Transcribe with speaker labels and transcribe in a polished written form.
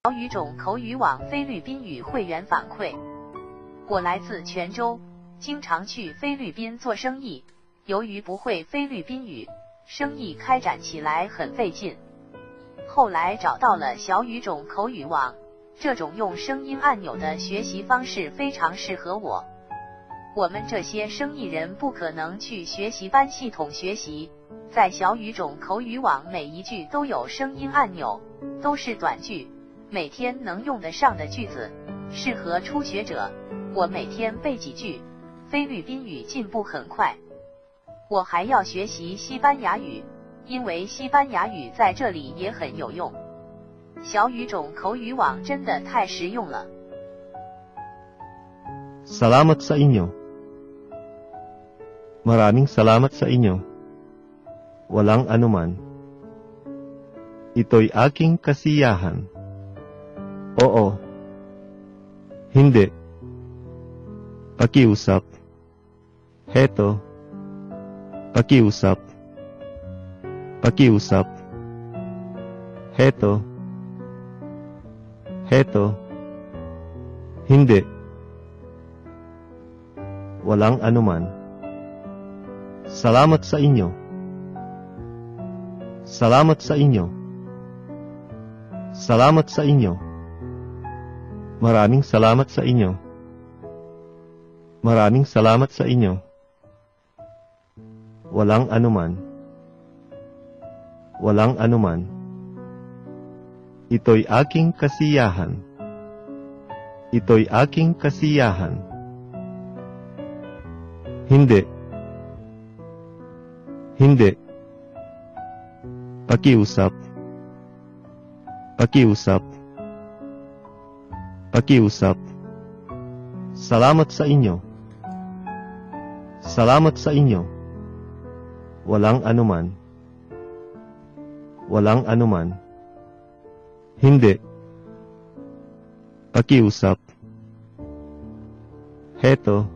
Speaker 1: 小语种口语网菲律宾语会员反馈：我来自泉州，经常去菲律宾做生意，由于不会菲律宾语，生意开展起来很费劲。后来找到了小语种口语网，这种用声音按钮的学习方式非常适合我。我们这些生意人不可能去学习班系统学习，在小语种口语网每一句都有声音按钮，都是短句，每天能用得上的句子，适合初学者。我每天背几句，菲律宾语进步很快。我还要学习西班牙语，因为西班牙语在这里也很有用。小语种口语网真的太实用了。
Speaker 2: Salamat sa inyo. Maraming salamat sa inyo. Walang anuman. Ito'y aking kasiyahan. Oo. Hindi. Pakiusap. Heto. Pakiusap. Pakiusap. Heto. Heto. Hindi. Walang anuman. Salamat sa inyo. Salamat sa inyo. Salamat sa inyo. Maraming salamat sa inyo. Maraming salamat sa inyo. Walang anuman. Walang anuman. Ito'y aking kasiyahan. Ito'y aking kasiyahan. Hindi. Hindi. Pakiusap. Pakiusap. Pakiusap. Salamat sa inyo. Salamat sa inyo. Walang anuman. Walang anuman. Hindi. Pakiusap. Heto.